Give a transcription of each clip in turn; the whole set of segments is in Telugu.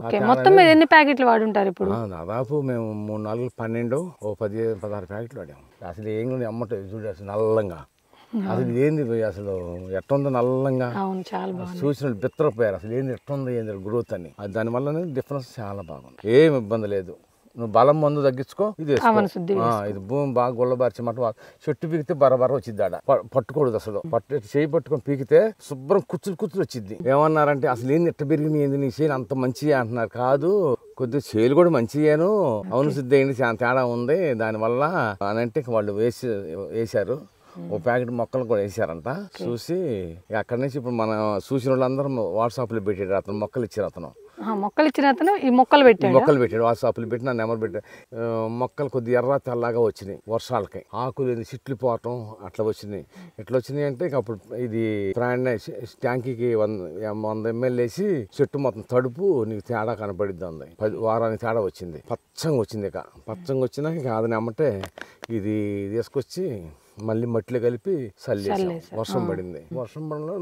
ఓకే, మొత్తం మీద ఎన్ని ప్యాకెట్లు వాడుంటారు ఇప్పుడు? దాదాపు మేము 3, 4, 12, 15, 16 ప్యాకెట్లు వాడాము. అసలు ఏం అమ్మటం చూడు, అసలు నల్లంగా అసలు ఏంది అసలు ఎట్టుందో నల్లంగా చూసిన బిత్తరపోయారు. అసలు ఏంది ఎట్టుంది ఏంది గ్రోత్ అని. దానివల్ల డిఫరెన్స్ చాలా బాగుంది. ఏం ఇబ్బంది లేదు. నువ్వు బలం మందు తగ్గించుకో, ఇది ఇది భూమి బాగా గుల్లబార్చమాట. చెట్టు పీకితే బరబర వచ్చింది. ఆడ పట్టుకూడదు అసలు. చేయి పట్టుకొని పీకితే శుభ్రం కుచ్చులు వచ్చింది. ఏమన్నారంటే అసలు ఏంది ఎట్ట పెరిగింది, ఏంది నీ చేను అంత మంచిగా అంటున్నారు. కాదు, కొద్దిగా చేలు కూడా మంచిగాను, అవును సిద్ధి అయింది, చాలా తేడా ఉంది దానివల్ల అని అంటే వాళ్ళు వేసారు. ఓ ప్యాకెట్ మొక్కలు కూడా వేసారంట. చూసి అక్కడి నుంచి ఇప్పుడు మన చూసిన వాళ్ళందరూ వాట్సాప్లో పెట్టాడు. అతను మొక్కలు ఇచ్చారు. మొక్కలు ఇచ్చిన అతను ఈ మొక్కలు పెట్టాడు. వాట్సాప్లో పెట్టి నా నెంబర్ పెట్టాడు. మొక్కలు కొద్దిగా ఎర్ర తెల్లగా వచ్చినాయి వర్షాలకి. ఆకులు సిట్లు పోవటం అట్లా వచ్చినాయి. ఎట్లా వచ్చినాయి అంటే అప్పుడు ఇది ట్యాంకీకి 100 ml వేసి చెట్టు మొత్తం తడుపు నీకు తేడా కనపడిద్ది. 10 వారానికి తేడా వచ్చింది. పచ్చంగా వచ్చింది. పచ్చంగా వచ్చినాక ఇక అది నమ్మటే ఇది తీసుకొచ్చి మళ్ళీ మట్టిలో కలిపి చల్లేసాం. వర్షం పడింది. వర్షం పడంలో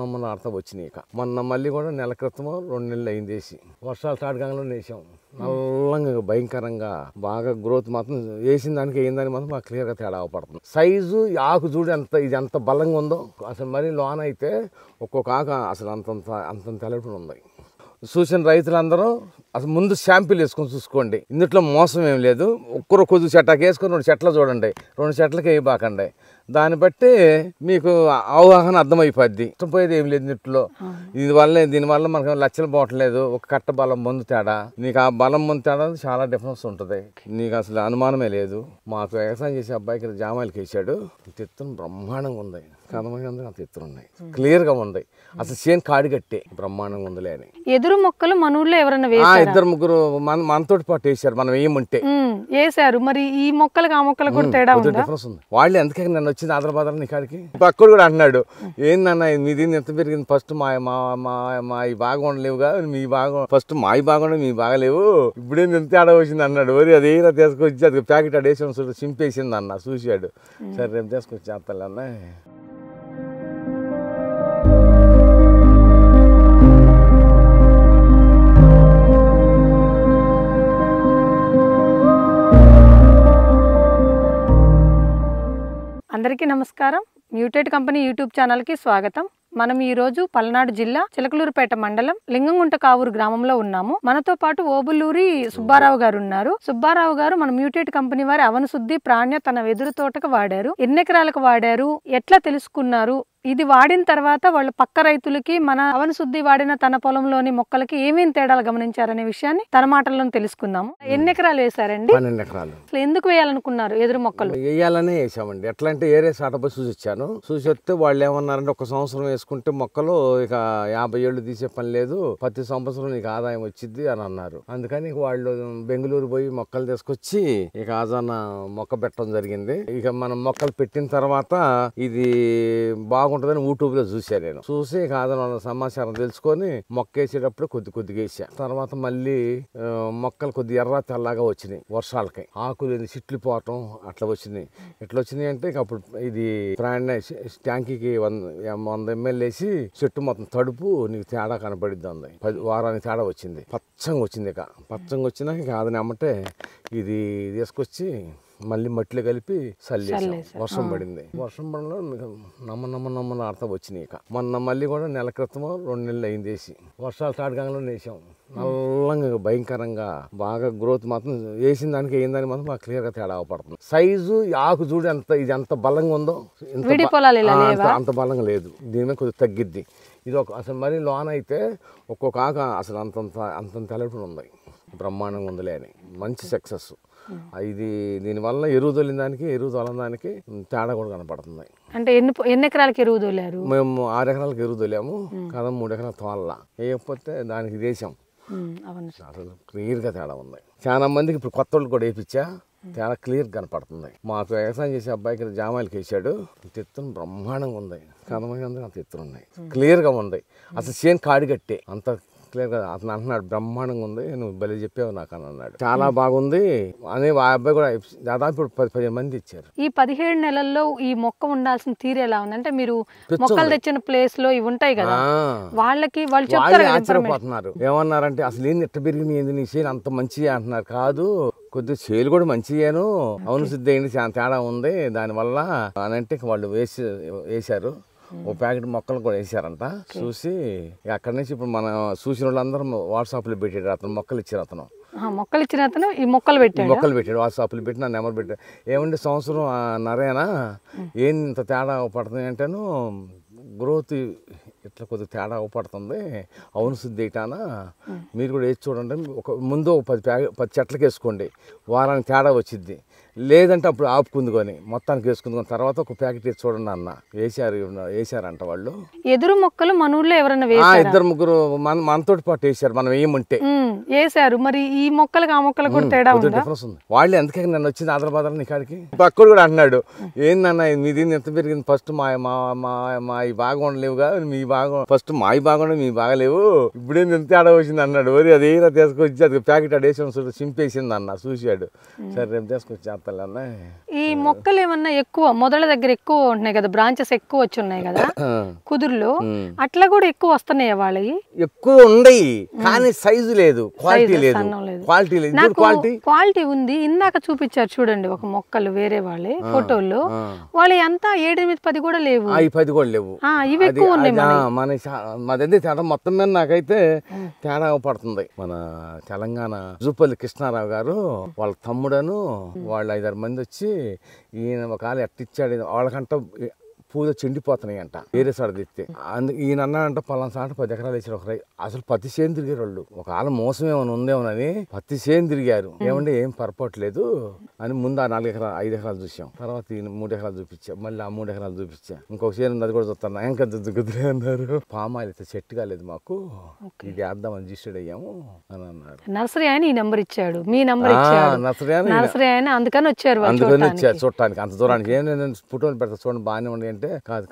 నమ్మన ఆడతా వచ్చినాయి. ఇక మొన్న మళ్ళీ కూడా నెల క్రితమో 2 నెలలు అయింది వేసి. వర్షాలు స్టార్ట్ కాగానే వేసాం. నల్లంగా భయంకరంగా బాగా గ్రోత్ మాత్రం వేసిన దానికి అయిన దానికి మాత్రం బాగా క్లియర్గా తేడా అవపడుతుంది. సైజు ఆకు చూడు ఇది ఎంత బలంగా ఉందో. అసలు మరీ లోన అయితే ఒక్కొక్క ఆకు అసలు అంతంత తెలపడం ఉంది. చూసిన రైతులందరూ అసలు ముందు శాంపిల్ వేసుకొని చూసుకోండి. ఇందులో మోసం ఏం లేదు. ఒక్కరు కొద్దిగా చెట్టాకి వేసుకొని 2 చెట్లు చూడండి, 2 చెట్లకి వేయబాకండి. దాన్ని బట్టి మీకు అవగాహన అర్థమైపోద్ది. పోయేది ఏం లేదు ఇంట్లో. దీనివల్ల మనకు లక్షలు పోవట్లేదు. ఒక కట్ట బలం మందు తేడా, నీకు ఆ బలం మందు తేడా చాలా డిఫరెన్స్ ఉంటుంది. నీకు అసలు అనుమానమే లేదు. మాకు వ్యవసాయం చేసే అబ్బాయికి జామాయిలకి వేసాడు. తిత్తులు బ్రహ్మాండంగా ఉంది. కదమంది అంత తిత్తులు ఉన్నాయి, క్లియర్గా ఉంది. అసలు చేను కాడిగట్టే బ్రహ్మాండంగా ఉందిలే అని. ఎదురు మొక్కలు మన ఊళ్ళో ఎవరైనా 2-3 మనతోటి పాటు వేసారు. మనం వేయమంటే వేసారు. మరి ఈ మొక్కలకు ఆ మొక్కలకు కూడా తేడా డిఫరెన్స్ ఉంది. వాళ్ళే అందుకే నన్ను వచ్చింది ఆదరబాదర నీ కాడికి. పక్కడు కూడా అంటున్నాడు, ఏందన్నా మీది ఎంత పెరిగింది, ఫస్ట్ మా ఈ బాగా ఉండలేవుగా, మీ బాగా ఫస్ట్ మా ఈ బాగా మీ బాగలేవు, ఇప్పుడేంది ఎంత తేడా వచ్చింది అన్నాడు. వరి అదేనా తీసుకొచ్చి అది ప్యాకెట్ అడేసాను చూడు, సింపేసింది అన్న. చూసాడు. సరే రేపు తీసుకొచ్చి చేస్తాలే అన్న. అందరికీ నమస్కారం. మ్యూటేట్ కంపెనీ యూట్యూబ్ ఛానల్కి స్వాగతం. మనం ఈ రోజు పల్నాడు జిల్లా చిలకలూరుపేట మండలం లింగంగుంట కావూరు గ్రామంలో ఉన్నాము. మనతో పాటు ఓబులూరి సుబ్బారావు గారు ఉన్నారు. సుబ్బారావు గారు మన మ్యూటేట్ కంపెనీ వారి అవనశుద్ధి ప్రాణ్య తన వెదురు తోటకు వాడారు. ఎన్ని ఎకరాలకు వాడారు, ఎట్లా తెలుసుకున్నారు, ఇది వాడిన తర్వాత వాళ్ళు పక్క రైతులకి మన అవనశుద్ధి వాడిన తన పొలంలోని మొక్కలకి ఏమేమి తేడాలు గమనించారనే విషయాన్ని తన మాటల్లో తెలుసుకుందాము. ఎన్ని ఎకరాలు వేసారండి? 12 ఎకరాలు. అసలు ఎందుకు వేయాలనుకున్నారు ఎదురు మొక్కలు? వేయాలనే వేసామండి. ఎట్లా అంటే ఏరే సాటపోయి చూసి వచ్చాను. చూసి వస్తే వాళ్ళు ఏమన్నారంటే 1 సంవత్సరం వేసుకుంటే మొక్కలు ఇక 50 ఏళ్ళు తీసే పని లేదు, ప్రతి సంవత్సరం నీకు ఆదాయం వచ్చింది అని అన్నారు. అందుకని వాళ్ళు బెంగళూరు పోయి మొక్కలు తీసుకొచ్చి ఇక ఆజాన మొక్క పెట్టడం జరిగింది. ఇక మనం మొక్కలు పెట్టిన తర్వాత ఇది బాగుంటుందని యూట్యూబ్ లో చూసాను. నేను చూసి ఇక ఆజాన సమాచారం తెలుసుకొని మొక్క వేసేటప్పుడు కొద్దిగా వేసా. తర్వాత మళ్ళీ మొక్కలు కొద్ది ఎర్ర తెల్లగా వచ్చినాయి వర్షాలకి. ఆకులు సిట్లు పోవటం అట్లా వచ్చినాయి. ఎట్లా వచ్చినాయి అంటే అప్పుడు ఇది ట్యాంకీకి 100 ml వేసి చెట్టు మొత్తం తడుపు నీకు తేడా కనపడిద్ది. 10 వారానికి తేడా వచ్చింది. పచ్చంగా వచ్చింది. పచ్చంగా వచ్చినాక ఇక అది నమ్మటే ఇది తీసుకొచ్చి మళ్ళీ మట్టిలో కలిపి చల్లేసాం. వర్షం పడింది. వర్షం పడంలో నమ్మన ఆడతా వచ్చినాయి. ఇక మొన్న మళ్ళీ కూడా నెల క్రితమో 2 నెలలు అయింది వేసి. వర్షాలు స్టార్ట్ కాగానే వేసాం. నల్లంగా భయంకరంగా బాగా గ్రోత్ మాత్రం వేసిన దానికి అయిన దానికి మాత్రం బాగా క్లియర్గా తేడా అవపడుతుంది. సైజు ఆకు చూడు ఇది ఎంత బలంగా ఉందో. అంత బలంగా లేదు. దీని మీద కొద్దిగా తగ్గిద్ది. ఇది అసలు మరీ లోన అయితే ఒక్కొక్క ఆకు అసలు అంత తెలపడం ఉంది. బ్రహ్మాండంగా ఉందిలే అని. మంచి సక్సెస్ ఇది. దీనివల్ల ఎరువు తోలిన దానికి ఎరువు తోలని దానికి తేడా కూడా కనపడుతుంది. అంటే ఎన్ని ఎకరాలకి ఎరువు తోలారు? మేము 6 ఎకరాలకు ఎరువు తోలాము కదా. 3 ఎకరాల తోల వేయకపోతే దానికి వేసాం. అసలు క్లియర్ గా తేడా ఉంది. చాలా మందికి ఇప్పుడు కొత్త వాళ్ళు కూడా వేయించా, తేడా క్లియర్ కనపడుతుంది. మాకు వ్యవసాయం చేసే అబ్బాయికి జామాయిలకి వేసాడు. తిత్తులు బ్రహ్మాండంగా ఉంది. కదమంది అంత తిత్తులు ఉన్నాయి, క్లియర్ గా ఉంది. అసలు చేను కాడిగట్టే అంత క్లియర్ గా అతను అంటున్నాడు బ్రహ్మాండంగా ఉంది, నువ్వు బలి చెప్పావు నాకు అని అన్నాడు. చాలా బాగుంది అని ఆ అబ్బాయి కూడా దాదాపు ఇప్పుడు 10-15 మంది ఇచ్చారు. ఈ 17 నెలల్లో ఈ మొక్క ఉండాల్సిన తీరు ఎలా ఉంది అంటే మీరు మొక్కలు తెచ్చిన ప్లేస్ లో ఇవి ఉంటాయి కదా, వాళ్ళకి వాళ్ళు చెప్తారు కదా, ఆశ్చర్యపోతున్నారు. ఏమన్నారంటే అసలు ఏంది ఎట్ట పెరిగింది, ఏంది నీ చేను అంత మంచిగా అంటున్నారు. కాదు, కొద్దిగా చేలు కూడా మంచిగాను, అవును సిద్ధ ఏంటి చాలా తేడా ఉంది దానివల్ల అని అంటే వాళ్ళు వేసారు. ఓ ప్యాకెట్ మొక్కలు కూడా వేసారంట. చూసి అక్కడి నుంచి ఇప్పుడు మనం చూసిన వాళ్ళందరూ వాట్సాప్లో పెట్టాడు. అతను మొక్కలు ఇచ్చారు. అతను మొక్కలు ఇచ్చిన అతను ఈ మొక్కలు పెట్టాడు వాట్సాప్లో పెట్టి నా నెంబర్ పెట్టాడు. ఏమంటే సంవత్సరం నరేనా ఏం ఇంత తేడా పడుతుంది అంటేను గ్రోత్ ఇట్లా కొద్దిగా తేడా అవపడుతుంది, అవును సిద్ధి ఇటానా మీరు కూడా వేసి చూడండి. ముందు 10 చెట్లకి వేసుకోండి, వారానికి తేడా వచ్చింది. లేదంటే అప్పుడు ఆపుకుందుకొని మొత్తానికి వేసుకుందుకొని తర్వాత ఒక ప్యాకెట్ వేసి చూడండి అన్న. వేసారంట వాళ్ళు. ఎదురు మొక్కలు మన ఊళ్ళో ఎవరైనా 2-3 మనతోటి పాటు వేసారు, మనం వేయమంటే వేసారు. మరి ఈ మొక్కలకు ఆ మొక్కలకు కూడా తేడా డిఫరెన్స్ ఉంది. వాళ్ళే అందుకే నన్ను వచ్చింది ఆదరబాదర నీ కాడికి. పక్కడు కూడా అంటున్నాడు, ఏందన్నా మీది ఎంత పెరిగింది, ఫస్ట్ మా ఈ బాగా ఉండలేవుగా, మీ బాగా ఫస్ట్ మా ఈ బాగా మీ బాగలేవు, ఇప్పుడేంది ఎంత తేడా వచ్చింది అన్నాడు. వరి అదేనా తీసుకొచ్చి అది ప్యాకెట్ అడేసి చింపేసింది అన్న. చూసాడు, సరే రేపు తీసుకొచ్చి ఈ మొక్కలు ఏమన్నా ఎక్కువ మొదల దగ్గర ఎక్కువ ఉంటున్నాయి కదా, బ్రాంచెస్ ఎక్కువ వచ్చి ఉన్నాయి కదా కుదురులో, అట్లా కూడా ఎక్కువ వస్తున్నాయి. వాళ్ళవి ఎక్కువ ఉండయి కానీ సైజు లేదు, క్వాలిటీ లేదు. క్వాలిటీ ఉంది. ఇందాక చూపించారు చూడండి ఒక మొక్కలు వేరే వాళ్ళే ఫోటోల్లో, వాళ్ళు ఎంత 7-8-10 కూడా లేవు. 10 కూడా లేవు, ఇవి ఎక్కువ ఉన్నాయి. మాదైతే తేడా మొత్తం మీద నాకైతే తేడా పడుతుంది. మన తెలంగాణ జూపల్లి కృష్ణారావు గారు వాళ్ళ తమ్ముడను వాళ్ళు 5-6 మంది వచ్చి ఈయన ఒక ఆలు ఎట్టిచ్చాడు, వాళ్ళకంట పూజ చెండిపోతున్నాయి అంట వేరే సార్ తెస్తే. ఈయన అన్నాడంట పలానా సాట 10 ఎకరాలు వేసారు. అసలు పత్తి చేను తిరిగారు వాళ్ళు. ఒక ఆల మోసం ఏమైనా ఉందేమోనని పత్తి చేను తిరిగారు. ఏమంటే ఏం పొరపాట్లేదు అని ముందు ఆ 5 ఎకరాలు చూసాం. తర్వాత ఈయన 3 ఎకరాలు చూపించాం. మళ్ళీ ఆ 3 ఎకరాలు చూపించా. ఇంకొక చేను అది కూడా చూస్తాను. ఇంకా కుదిరే అన్నారు. పామాయిల్ అయితే సెట్ కాలేదు మాకు, ఇది వేద్దామని రిజిస్టర్డ్ అయ్యాము అని అన్నారు. నర్సరీ ఆయన ఈ నెంబర్ ఇచ్చాడు, మీ నెంబర్ ఇచ్చాడు. నర్సరీ ఆయన అందుకని వచ్చారు చూడటానికి. అంత దూరానికి ఏం నేను ఫోటోలు పెడతా చూడండి బాగానే ఉండి అంటే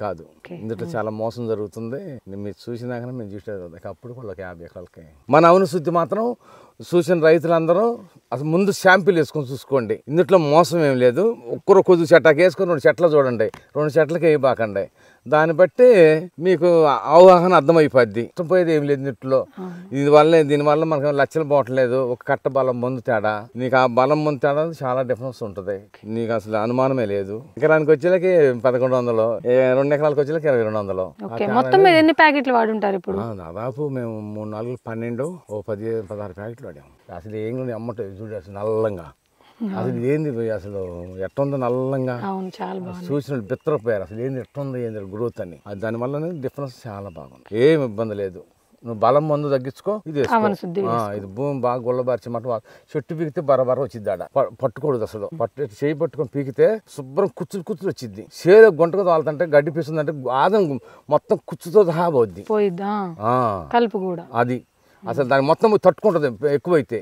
కాదు ఇందులో చాలా మోసం జరుగుతుంది, మీరు చూసినాక మేము చూసేది. అప్పుడు కూడా 50 ఎకరాలకి మన అవును శుద్ధి మాత్రం చూసిన రైతులందరూ అసలు ముందు శాంపిల్ వేసుకొని చూసుకోండి. ఇందులో మోసం ఏం లేదు. ఒక్కరు కొద్ది చెట్లకి వేసుకొని 2 చెట్లు చూడండి, 2 చెట్లకి వేయబాకండి. దాన్ని బట్టి మీకు అవగాహన అర్థమైపోద్ది. పోయేది ఏం లేదు ఇంట్లో. దీనివల్ల మనకు లక్షలు పోవట్లేదు, ఒక కట్ట బలం మందు తేడా. నీకు ఆ బలం మందు తేడా చాలా డిఫరెన్స్ ఉంటుంది, నీకు అసలు అనుమానమే లేదు. ఎకరానికి వచ్చేలకి 1100, 2 ఎకరాలకు వచ్చేలకి 2200. మొత్తం మీరు ఎన్ని ప్యాకెట్లు వాడుంటారు ఇప్పుడు? దాదాపు మేము 3-4 12 10-16 ప్యాకెట్లు వాడాము. అసలు ఏం అమ్మట చూడు, అసలు నల్లంగా అసలు ఏంది అసలు ఎట్టుంది నల్లంగా చూసిన బిత్తరపోయారు. అసలు ఏంది ఎట్టుంది ఏంది గ్రోత్ అని. దానివల్ల డిఫరెన్స్ చాలా బాగుంది, ఏం ఇబ్బంది లేదు. నువ్వు బలం మందు తగ్గించుకో, ఇది ఇది భూమి బాగా గుల్లబార్చి మాట చెట్టు పీకితే బరబర వచ్చింది. ఆడ పట్టుకూడదు అసలు. చేయి పట్టుకొని పీకితే శుభ్రం కుచ్చులు వచ్చింది. చేలో గుంటకు తోలుతుంటే గడ్డి పీస్తుందంటే ఆదం మొత్తం కుచ్చుతో సహా పోద్ది, కలుపు కూడా. అది అసలు దాన్ని మొత్తం తట్టుకుంటుంది ఎక్కువైతే.